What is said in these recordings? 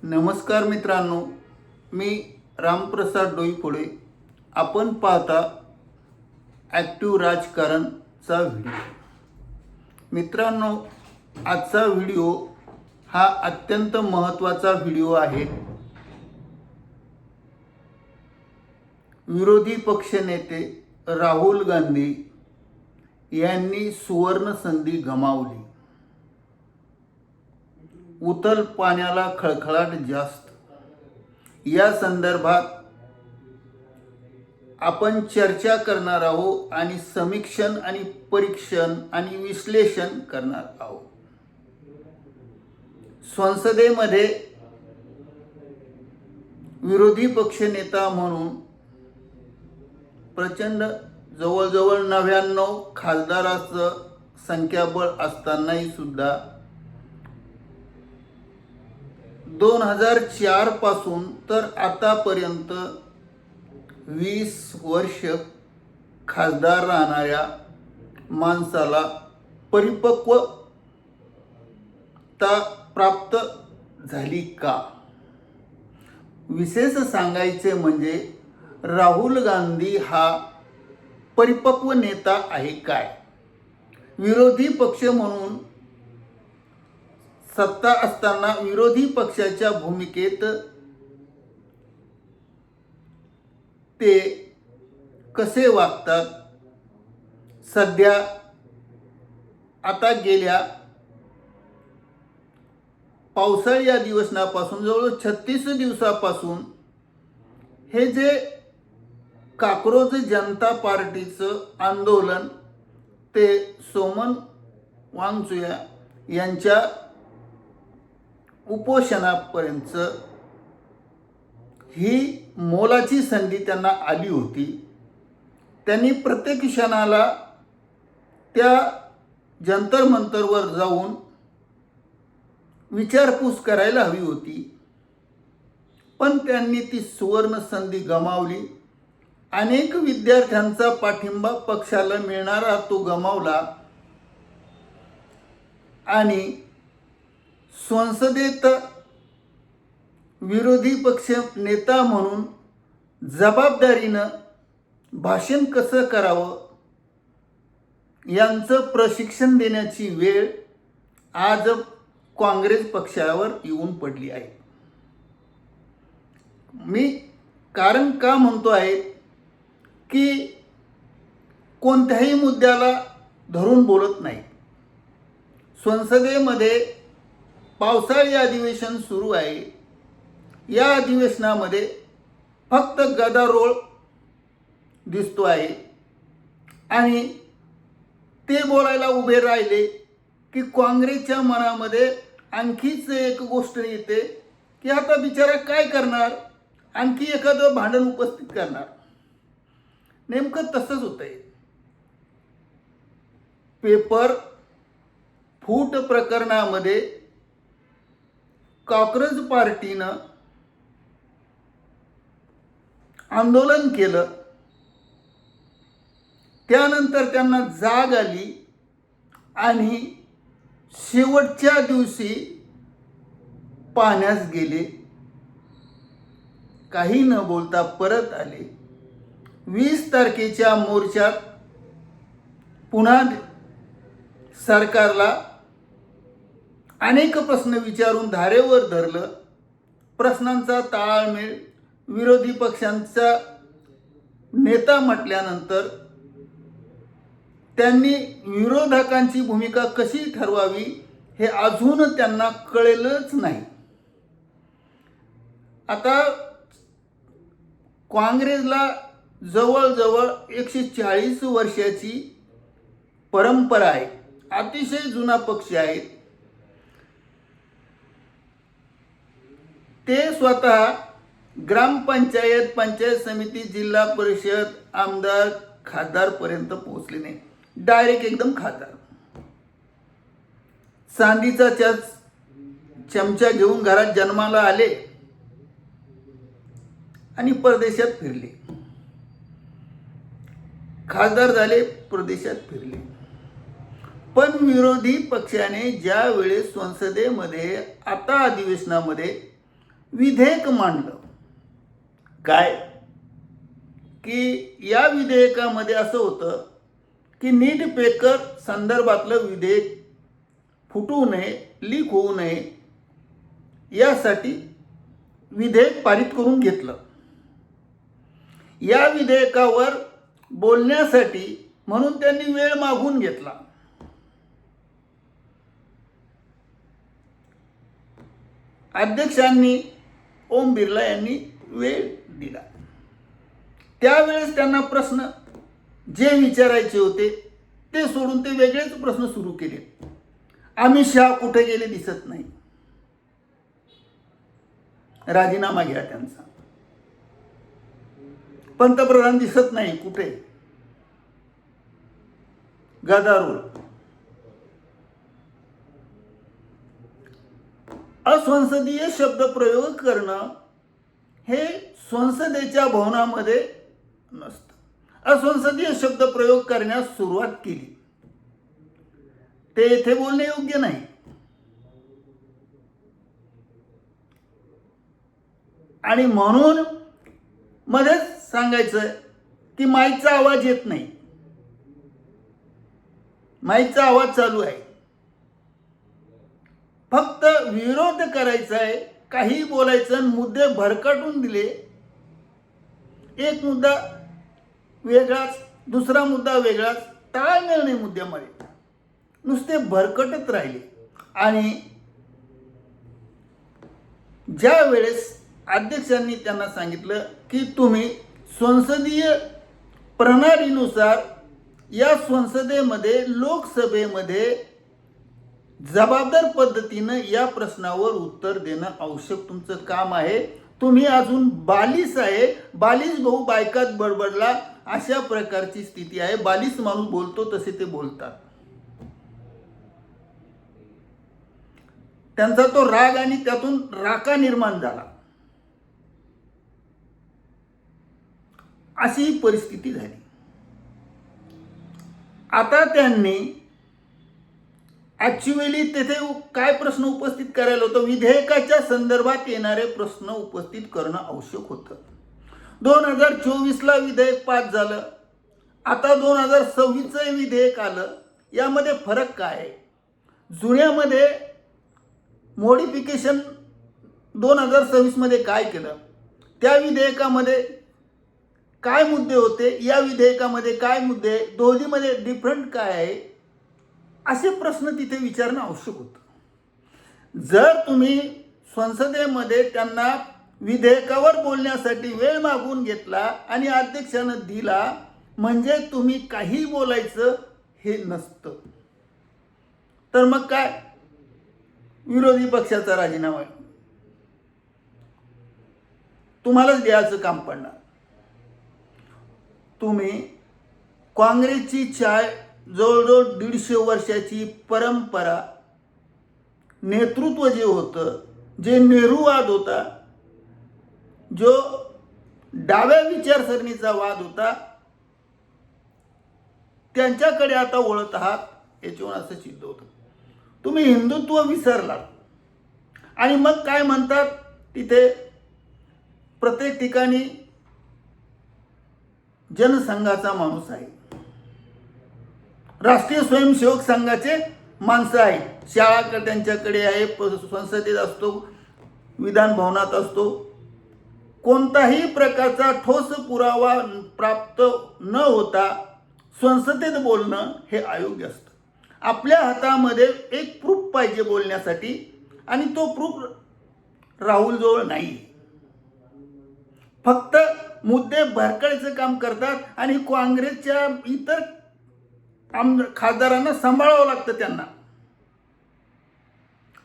नमस्कार मित्रांनो, मी रामप्रसाद डोईफोडे. आपण पाहता ॲक्टिव्ह राजकारणचा व्हिडिओ. मित्रांनो, आजचा व्हिडिओ हा अत्यंत महत्त्वाचा व्हिडिओ आहे. विरोधी पक्षनेते राहुल गांधी यांनी सुवर्ण संधी गमावली. उथल पाण्याला खळखळाट जास्त. या संदर्भात आपण चर्चा करणार आहोत आणि समीक्षण आणि परीक्षण आणि विश्लेषण करणार आहोत. संसदेमध्ये विरोधी पक्षनेता म्हणून प्रचंड जवळजवळ 99 खासदाराचं संख्याबळ असतानाही सुद्धा 2004 पासून तर आतापर्यंत 20 वर्ष खासदार राहणाऱ्या माणसाला परिपक्वता प्राप्त झाली का? विशेष सांगायचे म्हणजे राहुल गांधी हा परिपक्व नेता आहे काय? विरोधी पक्ष म्हणून सत्ता असताना विरोधी पक्षाच्या भूमिकेत ते कसे वागतात? सध्या आता गेल्या पावसाळी अधिवेशनापासून जवळ 36 दिवसापासून हे जे काक्रोच जनता पार्टीचं आंदोलन ते सोमन वांगचुया यांच्या उपोषणापर्यंत ही मोलाची संधी त्यांना आली होती. त्यांनी प्रत्येक क्षणाला त्या जंतर मंतरवर जाऊन विचारपूस करायला हवी होती, पण त्यांनी ती सुवर्ण संधी गमावली. अनेक विद्यार्थ्यांचा पाठिंबा पक्षाला मिळणारा तो गमावला आणि संसदेत विरोधी पक्ष नेता म्हणून जबाबदारीनं भाषण कसं करावं यांचं प्रशिक्षण देण्याची वेळ आज काँग्रेस पक्षावर येऊन पडली आहे. मी कारण का म्हणतो आहे की कोणत्याही मुद्द्याला धरून बोलत नाही. संसदेमध्ये पावसाळी अधिवेशन सुरू आहे. या अधिवेशनामध्ये फक्त गदारोळ दिसतो आहे आणि ते बोलायला उभे राहिले की काँग्रेसच्या मनामध्ये आणखीच एक गोष्ट येते की आता बिचारा काय करणार, आणखी एखादं भांडण उपस्थित करणार. नेमकं तसंच होतंय. पेपर फूट प्रकरणामध्ये काँग्रेस पार्टीनं आंदोलन केलं. त्यानंतर त्यांना जाग आली आणि शेवटच्या दिवशी पाहण्यास गेले. काही न बोलता परत आले. 20 तारखेच्या मोर्चात पुन्हा सरकारला अनेक प्रश्न विचारून धारेवर धरलं. प्रश्नांचा ताळमेळ विरोधी पक्षांचा नेता म्हटल्यानंतर त्यांनी विरोधकांची भूमिका कशी ठरवावी हे अजून त्यांना कळेलच नाही. आता काँग्रेसला जवळजवळ 140 वर्षाची परंपरा आहे. अतिशय जुना पक्ष आहे. ते स्वतः ग्रामपंचायत, पंचायत समिती, जिल्हा परिषद, आमदार, खासदारपर्यंत पोहोचले नाही. डायरेक्ट एकदम खासदार. चांदीचा चमचा घेऊन घरात जन्माला आले आणि परदेशात फिरले. खासदार झाले, परदेशात फिरले. पण विरोधी पक्षाने ज्या वेळेस संसदेमध्ये आता अधिवेशनामध्ये विधेयक मांडलं. काय की या विधेयकामध्ये असं होतं की नीट पेकर संदर्भातलं विधेयक फुटू नये, लीक होऊ नये यासाठी विधेयक पारित करून घेतलं. या विधेयकावर बोलण्यासाठी म्हणून त्यांनी वेळ मागून घेतला. अध्यक्षांनी ओम बिर्ला यांनी वेळ दिला. त्यावेळेस त्यांना प्रश्न जे विचारायचे होते ते सोडून ते वेगळेच प्रश्न सुरू केले. अमित शहा कुठे गेले दिसत नाही, राजीनामा घ्या त्यांचा. पंतप्रधान दिसत नाही कुठे, गदारोळ. असंसदीय शब्द प्रयोग करणं हे संसदेच्या भवनामध्ये नसतं. असंसदीय शब्द प्रयोग करण्यास सुरुवात केली ते येथे बोलणे योग्य नाही. आणि म्हणून मध्येच सांगायचं की माईकचा आवाज येत नाही. माईकचा आवाज चालू आहे, फक्त विरोध करायचा आहे, काही बोलायचं, मुद्दे भरकटून दिले. एक मुद्दा वेगळाच, दुसरा मुद्दा वेगळाच, ताळमेळ नाही मुद्द्यामध्ये, नुसते भरकटत राहिले. आणि ज्या वेळेस अध्यक्षांनी त्यांना सांगितलं की तुम्ही संसदीय प्रणालीनुसार या संसदेमध्ये, लोकसभेमध्ये जबाबदार पद्धतीनं या प्रश्नावर उत्तर देणं आवश्यक तुमचं काम आहे. तुम्ही अजून बालिश आहे, बालिश भाऊ बायकात बडबडला अशा प्रकारची स्थिती आहे. बालिश माणूस बोलतो तसे ते बोलतात. त्यांचा तो राग आणि त्यातून राका निर्माण झाला, अशी परिस्थिती झाली. आता त्यांनी ऍक्च्युअली तेथे काय प्रश्न उपस्थित करायला होतं, विधेयकाच्या संदर्भात येणारे प्रश्न उपस्थित करणं आवश्यक होतं. 2024ला विधेयक पास झालं, आता 2026चं विधेयक आलं. यामध्ये फरक काय आहे? जुन्यामध्ये मॉडिफिकेशन 2026मध्ये काय केलं, त्या विधेयकामध्ये काय मुद्दे होते, या विधेयकामध्ये काय मुद्दे, दोन्हीमध्ये डिफरंट काय आहे, असे प्रश्न तिथे विचारणं आवश्यक होतं. जर तुम्ही संसदेमध्ये त्यांना विधेयकावर बोलण्यासाठी वेळ मागून घेतला आणि अध्यक्षानं दिला, म्हणजे तुम्ही काही बोलायचं हे नसतं. तर मग काय, विरोधी पक्षाचा राजीनामा तुम्हालाच द्यायचं काम पडणार. तुम्ही काँग्रेसची जवळजवळ 150 वर्षाची परंपरा, नेतृत्व जे होतं, जे नेहरूवाद होता, जो डाव्या विचारसरणीचा वाद होता, त्यांच्याकडे आता वळत आहात. याच्यावर असं सिद्ध होतं तुम्ही हिंदुत्व विसरलात. आणि मग काय म्हणतात, तिथे प्रत्येक ठिकाणी जनसंघाचा माणूस आहे, राष्ट्रीय स्वयंसेवक संघाचे माणसं आहेत, शाळा त्यांच्याकडे आहे, संसदेत असतो, विधान भवनात असतो. कोणताही प्रकारचा ठोस पुरावा प्राप्त न होता संसदेत बोलणं हे अयोग्य असतं. आपल्या हातामध्ये एक प्रूफ पाहिजे बोलण्यासाठी, आणि तो प्रूफ राहुलजवळ नाही. फक्त मुद्दे भरकडायचं काम करतात आणि काँग्रेसच्या इतर खासदारांना सांभाळावं लागतं त्यांना.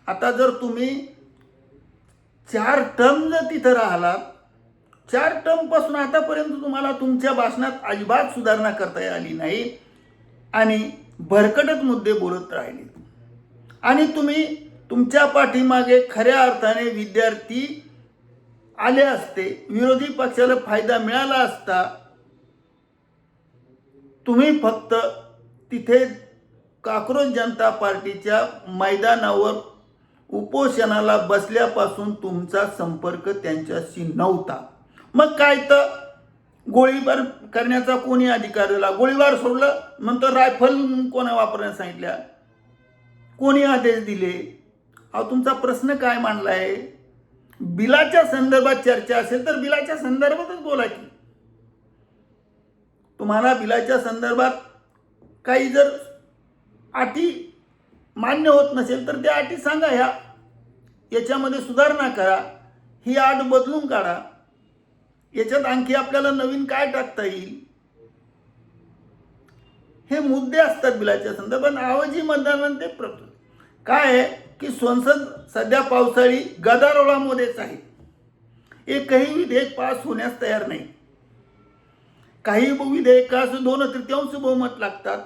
आता जर तुम्ही 4 टर्म जर तिथं राहिलात, 4 टर्म पासून आतापर्यंत तुम्हाला तुमच्या भाषणात अजिबात सुधारणा करता आली नाही आणि भरकटत मुद्दे बोलत राहिले, आणि तुम्ही तुमच्या पाठीमागे खऱ्या अर्थाने विद्यार्थी आले असते, विरोधी पक्षाला फायदा मिळाला असता. तुम्ही फक्त तिथे काँग्रेस जनता पार्टीच्या मैदानावर उपोषणाला बसल्यापासून तुमचा संपर्क त्यांच्याशी नव्हता. मग काय तर गोळीबार करण्याचा कोणी अधिकार दिला? गोळीबार सोडलं नंतर रायफल कोणा वापरण्यास सांगितल्या? कोणी आदेश दिले? अहो तुमचा प्रश्न काय मांडलाय? बिलाच्या संदर्भात चर्चा असेल तर बिलाच्या संदर्भातच बोला की. तुम्हाला बिलाच्या संदर्भात काही जर अटी मान्य होत नसेल तर त्या अटी सांगा, याच्यामध्ये सुधारणा करा, ही अट बदलून काढा, याच्यात आणखी आपल्याला नवीन काय टाकता येईल, हे मुद्दे असतात बिलाच्या संदर्भात. आवाजी मतदान ते काय आहे की संसद सध्या पावसाळी गदारोळामध्येच आहे. एकही विधेयक पास होण्यास तयार नाही. काही विधेयकास 2/3 बहुमत लागतात.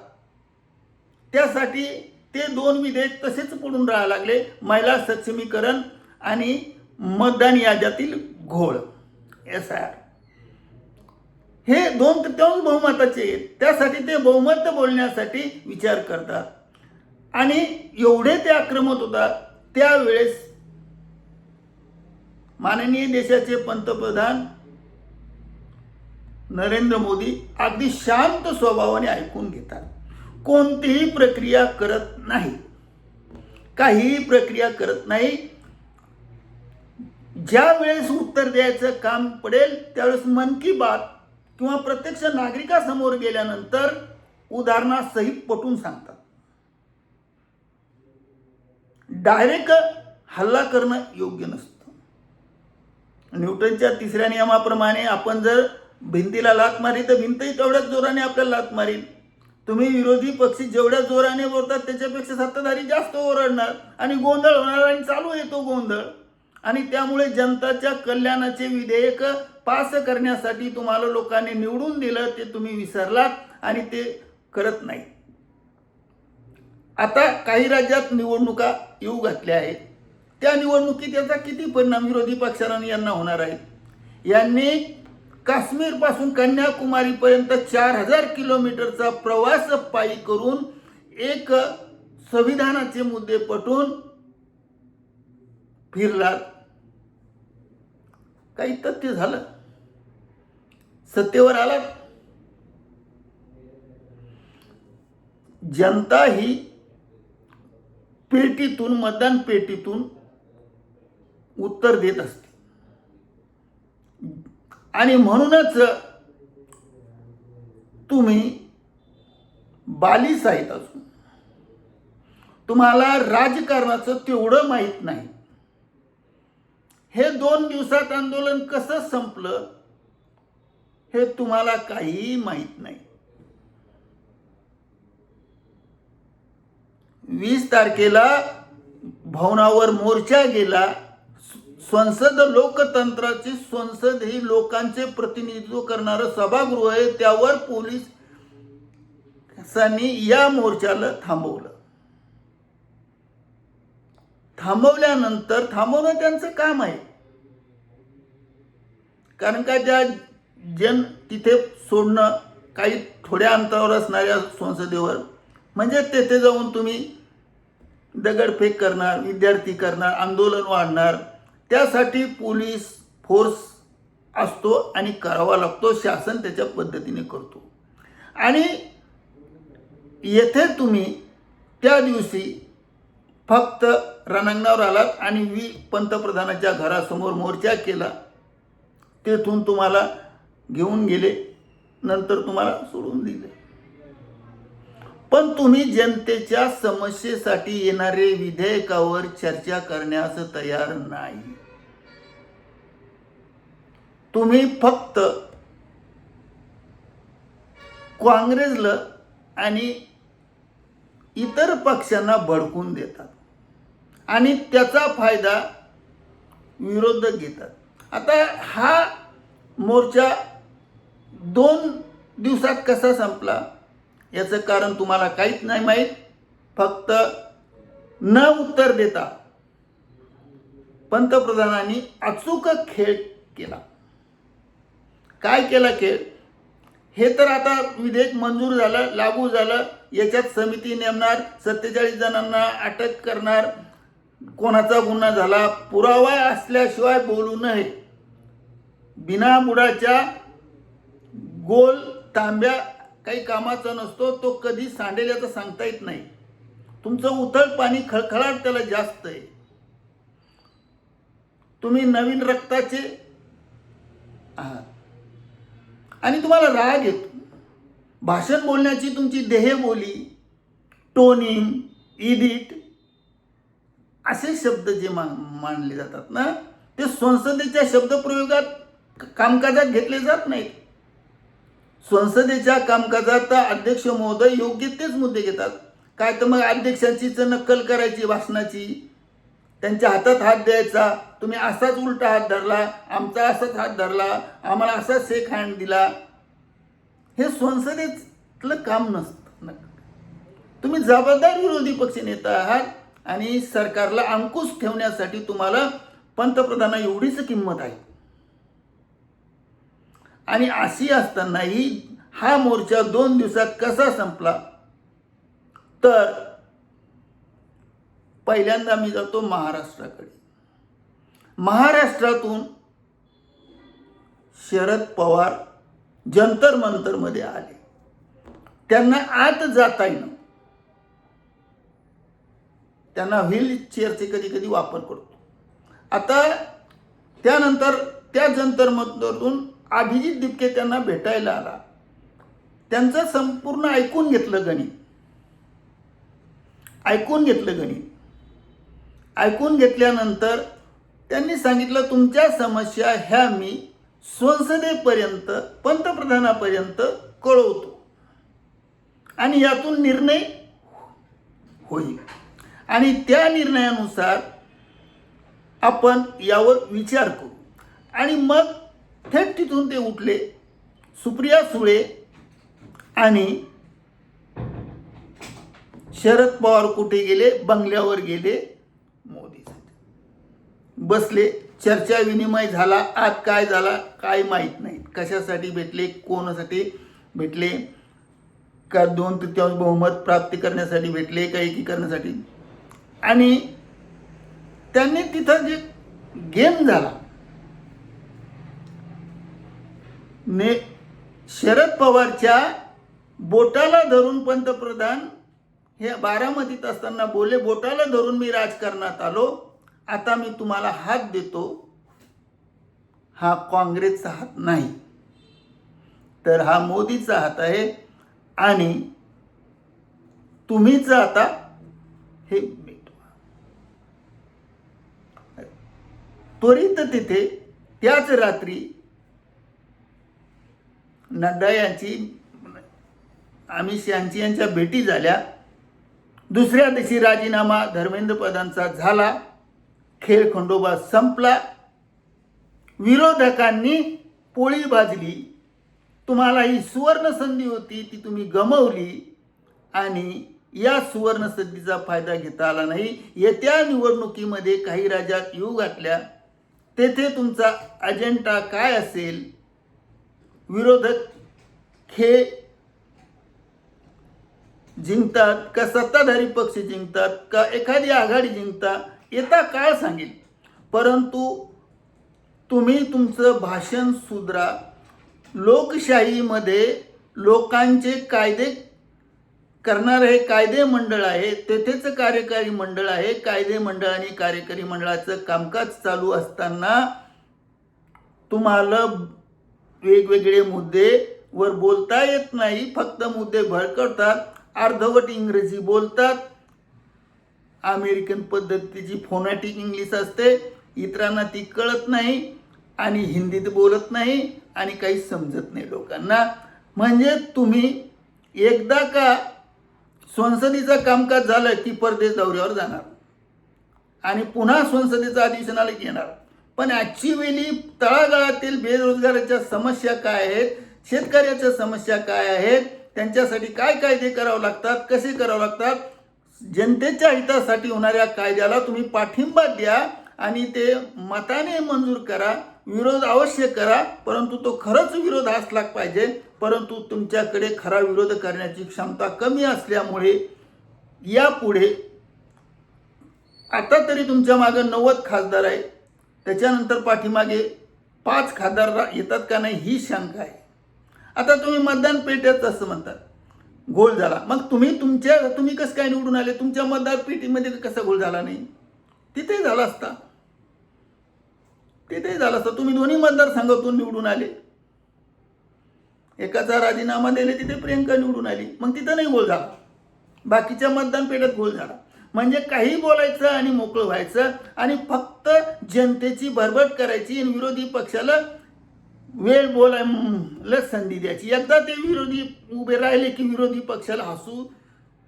त्यासाठी ते 2 विधेयक तसेच पडून राहायला लागले. महिला सक्षमीकरण आणि मतदान याद्यातील घोळ, SIR, हे 2/3 बहुमताचे आहेत. त्यासाठी ते बहुमत बोलण्यासाठी विचार करतात. आणि एवढे ते आक्रमक होतात. त्यावेळेस माननीय देशाचे पंतप्रधान नरेंद्र मोदी अगदी शांत स्वभावाने ऐकून घेतात. कोणतीही प्रक्रिया करत नाही, काहीही प्रक्रिया करत नाही. ज्या वेळेस उत्तर द्यायचं काम पडेल त्यावेळेस मन की बात किंवा प्रत्यक्ष नागरिकासमोर गेल्यानंतर उदाहरणासहित पटवून सांगतात. डायरेक्ट हल्ला करणं योग्य नसतं. न्यूटनच्या 3ऱ्या नियमाप्रमाणे आपण जर भिंतीला लात मारली तर भिंतही तेवढ्याच जोराने आपल्याला लात मारील. तुम्ही विरोधी पक्षी जेवढ्या जोराने बोलतात त्याच्यापेक्षा सत्ताधारी जास्त ओरडणार आणि गोंधळ होणार आणि चालू येतो गोंधळ. आणि त्यामुळे जनताच्या कल्याणाचे विधेयक पास करण्यासाठी तुम्हाला लोकांनी निवडून दिलं ते तुम्ही विसरलात आणि ते करत नाही. आता काही राज्यात निवडणुका येऊ घातल्या आहेत. त्या निवडणुकीत याचा किती परिणाम विरोधी पक्षांना यांना होणार आहे? यांनी काश्मीरपासून कन्याकुमारीपर्यंत 4000 किलोमीटरचा प्रवास पायी करून एक संविधानाचे मुद्दे पटवून फिरलात. काही तथ्य झालं? सत्तेवर आलात? जनता ही पेटीतून, मतदान पेटीतून उत्तर देत असते. आणि म्हणूनच तुम्ही बालिश आहेत. असून तुम्हाला राजकारणाचं तेवढं माहीत नाही. हे 2 दिवसात आंदोलन कसं संपलं हे तुम्हाला काहीही माहीत नाही. 20 तारखेला भवनावर मोर्चा गेला. संसद लोकतंत्राची, संसद ही लोकांचे प्रतिनिधित्व करणारं सभागृह आहे. त्यावर पोलिसांनी या मोर्चाला थांबवलं. थांबवल्यानंतर थांबवणं त्यांचं काम आहे. कारण का त्या तिथे सोडणं काही थोड्या अंतरावर असणाऱ्या संसदेवर, म्हणजे तेथे जाऊन तुम्ही दगडफेक करणार, विद्यार्थी करणार, आंदोलन वाढणार. त्यासाठी पोलीस फोर्स असतो आणि करावा लागतो. शासन त्याच्या पद्धतीने करतो. आणि येथे तुम्ही त्या दिवशी फक्त रणांगणावर आलात आणि पंतप्रधानाच्या घरासमोर मोर्चा केला. तेथून तुम्हाला घेऊन गेले, नंतर तुम्हाला सोडून दिले. पण तुम्ही जनतेच्या समस्येसाठी येणारे विधेयकावर चर्चा करण्यास तयार नाही. तुम्ही फक्त काँग्रेसला आणि इतर पक्षांना भडकून देतात आणि त्याचा फायदा विरोधक घेतात. आता हा मोर्चा 2 दिवसात कसा संपला याचं कारण तुम्हाला काहीच नाही माहीत. फक्त न उत्तर देता पंतप्रधानांनी अचूक खेळ केला. काय केला खेळ? हे तर आता विधेयक मंजूर झालं, लागू झालं. याच्यात समिती नेमणार, 47 जणांना अटक करणार, कोणाचा गुन्हा झाला पुरावा असल्याशिवाय बोलू नये. बिनाबुडाच्या गोल तांब्या काही कामाचा नसतो, तो कधी सांडेल याचं सांगता येत नाही. तुमचं उथळ पाणी खळखळाट त्याला जास्त आहे. तुम्ही नवीन रक्ताचे आहात आणि तुम्हाला राग येतो. भाषण बोलण्याची तुमची देहबोली, टोनिंग, इडिट असे शब्द जे मानले जातात ना, ते संसदेच्या शब्दप्रयोगात कामकाजात घेतले जात नाहीत. संसदेच्या कामकाजात अध्यक्ष महोदय योग्य तेच मुद्दे घेतात. काय तर मग अध्यक्षांचीच नक्कल करायची भाषणाची, त्यांच्या हातात हात द्यायचा, तुम्ही असाच उलटा हात धरला, आमचा असाच हात धरला, आम्हाला असाच शेक हँड दिला. हे संसदेतलं काम नसतं. तुम्ही जबाबदार विरोधी पक्षनेता आहात आणि सरकारला अंकुश ठेवण्यासाठी तुम्हाला पंतप्रधाना एवढीच किंमत आहे. आणि अशी असतानाही हा मोर्चा 2 दिवसात कसा संपला, तर पहिल्यांदा मी जातो महाराष्ट्राकडे. महाराष्ट्रातून शरद पवार जंतर मंतरमध्ये आले. त्यांना आत जाता येईना. त्यांना व्हीलचेअरचे कधी कधी वापर करतो. आता त्यानंतर त्या जंतर मंतरतून अभिजित दिपके त्यांना भेटायला आला. त्यांचं संपूर्ण ऐकून घेतलं गणित. ऐकून घेतल्यानंतर त्यांनी सांगितलं, तुमच्या समस्या ह्या मी संसदेपर्यंत पंतप्रधानापर्यंत कळवतो आणि यातून निर्णय होईल आणि त्या निर्णयानुसार आपण यावर विचार करू. आणि मग थेट तिथून ते उठले. सुप्रिया सुळे आणि शरद पवार कुठे गेले? बंगल्यावर गेले. मोदी बसले. चर्चा विनिमय झाला. आज काय झाला काय माहीत नाही. कशासाठी भेटले, कोणासाठी भेटले, का 2/3 बहुमत प्राप्त करण्यासाठी भेटले, का एकीकरणासाठी. आणि त्यांनी तिथं जे गेम झाला, ने शरद पवारच्या बोटाला धरून पंतप्रधान हे बारामतीत असताना बोले, बोटाला धरून मी राजकारणात आलो, आता मी तुम्हाला हात देतो. हा काँग्रेसचा हात नाही, तर हा मोदीचा हात आहे आणि तुम्हीच आता हे त्वरित तिथे त्याच रात्री नड्डा यांची, अमित शहांची यांच्या भेटी झाल्या. दुसऱ्या दिवशी राजीनामा धर्मेंद्र प्रधानचा झाला. खेळ खंडोबा संपला. विरोधकांनी पोळी भाजली. तुम्हाला ही सुवर्ण संधी होती, ती तुम्ही गमावली आणि या सुवर्ण संधीचा फायदा घेता आला नाही. येत्या निवडणुकीमध्ये काही राज्यात येऊ घातल्या. तेथे तुमचा अजेंडा काय असेल? विरोधक खेळ जिंकतात का सत्ताधारी पक्ष जिंकतात का एखादी आघाडी जिंकतात, येता काळ सांगेल. परंतु तुम्ही तुमचं भाषण सुधरा. लोकशाहीमध्ये लोकांचे कायदे करणारे कायदे मंडळ आहे, तेथेच कार्यकारी मंडळ आहे. कायदे मंडळ आणि कार्यकारी मंडळाचं कामकाज चालू असताना तुम्हाला वेगवेगळे मुद्दे वर बोलता येत नाही. फक्त मुद्दे भडकवतात, अर्धवट इंग्रजी बोलतात. अमेरिकन पद्धतीची फोनॅटिक इंग्लिश असते, इतरांना ती कळत नाही आणि हिंदीत बोलत नाही आणि काही समजत नाही लोकांना. म्हणजे तुम्ही एकदा का संसदेचं कामकाज झालं की परदेश दौऱ्यावर जाणार आणि पुन्हा संसदेचं अधिवेशनाला येणार. पण ॲक्च्युअली तळागाळातील बेरोजगाराच्या समस्या काय आहेत, शेतकऱ्याच्या समस्या काय आहेत, त्यांच्यासाठी काय कायदे करावे लागतात, कसे करावे लागतात, जनतेच्या हितासाठी होणाऱ्या कायद्याला तुम्ही पाठिंबा द्या आणि ते मताने मंजूर करा. विरोध अवश्य करा, परंतु तो खरंच विरोध असला पाहिजे. परंतु तुमच्याकडे खरा विरोध करण्याची क्षमता कमी असल्यामुळे यापुढे आता तरी तुमच्या मागे 90 खासदार आहे, त्याच्यानंतर पाठीमागे 5 खासदार येतात का नाही ही शंका आहे. आता तुम्ही मतदान पेट्यात असं म्हणतात घोळ झाला, मग तुम्ही कसं काय निवडून आले? तुमच्या मतदार पेटीमध्ये कसा घोळ झाला नाही? तिथे झाला असता. तुम्ही दोन्ही मतदारसंघातून निवडून आले. एकाचा राजीनामा दिले, तिथे प्रियंका निवडून आली, मग तिथं नाही घोळ झाला. बाकीच्या मतदान पेट्यात घोळ झाला. म्हणजे काही बोलायचं आणि मोकळं व्हायचं आणि फक्त जनतेची भरभट करायची आणि विरोधी पक्षाला वेळ बोलायला संधी द्यायची. एकदा ते विरोधी उभे राहिले की विरोधी पक्षाला हसू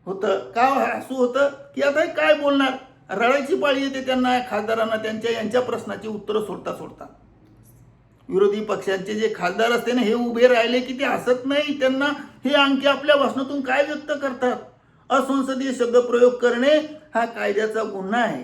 होतं. का हसू होतं की आता काय बोलणार, रडायची पाळी येते त्यांना, खासदारांना यांच्या प्रश्नाची उत्तरं सोडता विरोधी पक्षांचे जे खासदार असते ना, हे उभे राहिले की ते हसत नाही. त्यांना हे आणखी आपल्या भाषणातून काय व्यक्त करतात? असंसदीय शब्दप्रयोग करणे हा कायद्याचा गुन्हा आहे.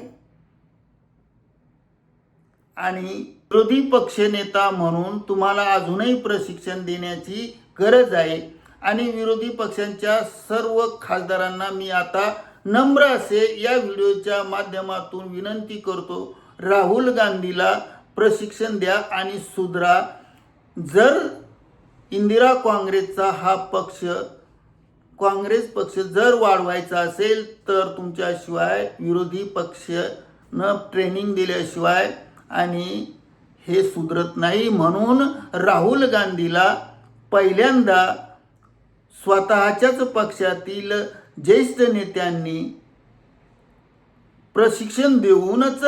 आणि विरोधी पक्षनेता म्हणून तुम्हाला अजूनही प्रशिक्षण देण्याची गरज आहे. आणि विरोधी पक्षांच्या सर्व खासदारांना मी आता नम्र असे या व्हिडिओच्या माध्यमातून विनंती करतो, राहुल गांधीला प्रशिक्षण द्या आणि सुधरा. जर इंदिरा काँग्रेसचा हा काँग्रेस पक्ष जर वाढवायचा असेल तर तुमच्याशिवाय विरोधी पक्षानं ट्रेनिंग दिल्याशिवाय आणि हे सुधरत नाही. म्हणून राहुल गांधीला पहिल्यांदा स्वतःच्याच पक्षातील ज्येष्ठ नेत्यांनी प्रशिक्षण देऊनच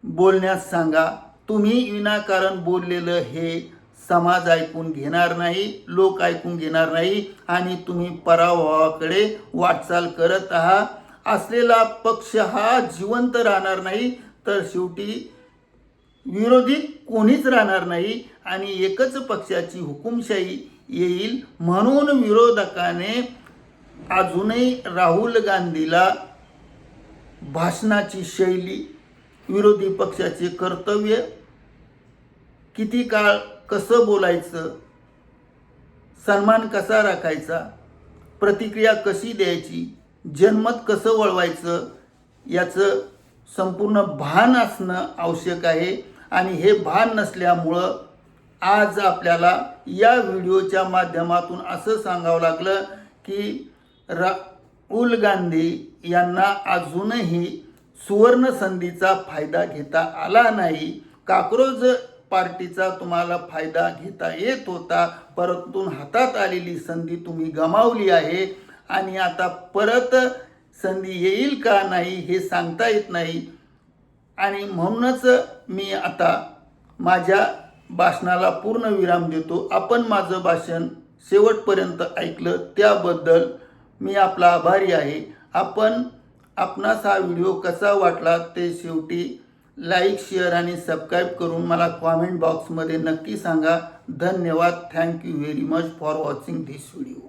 बोलण्यास सांगा. तुम्ही विनाकारण बोललेलं हे समाज ऐकून घेणार नाही, लोक ऐकून घेणार नाही आणि तुम्ही पराभवाकडे वाटचाल करत आहात. असलेला पक्ष हा जिवंत राहणार नाही, तर शेवटी विरोधी कोणीच राहणार नाही आणि एकच पक्षाची हुकुमशाही येईल. म्हणून विरोधकाने अजूनही राहुल गांधीला भाषणाची शैली, विरोधी पक्षाचे कर्तव्य, किती काळ कसं बोलायचं, सन्मान कसा राखायचा, प्रतिक्रिया कशी द्यायची, जनमत कसं वळवायचं, याचं संपूर्ण भान असणं आवश्यक आहे. आणि हे भान नसल्यामुळं आज आपल्याला या व्हिडिओच्या माध्यमातून असं सांगावं लागलं की राहुल गांधी यांना अजूनही सुवर्ण संधीचा फायदा घेता आला नाही. काक्रोच पार्टीचा तुम्हाला फायदा घेता येत होता, परंतु हातात आलेली संधी तुम्ही गमावली आहे आणि आता परत संधी येईल का नाही हे सांगता येत नाही. आणि म्हणूनच मी आता माझ्या भाषणाला पूर्ण विराम देतो. आपण माझं भाषण शेवटपर्यंत ऐकलं त्याबद्दल मी आपला आभारी आहे. आपणास हा व्हिडिओ कसा वाटला ते शेवटी लाईक, शेअर आणि सबस्क्राईब करून मला कॉमेंट बॉक्समध्ये नक्की सांगा. धन्यवाद. Thank you very much for watching this video.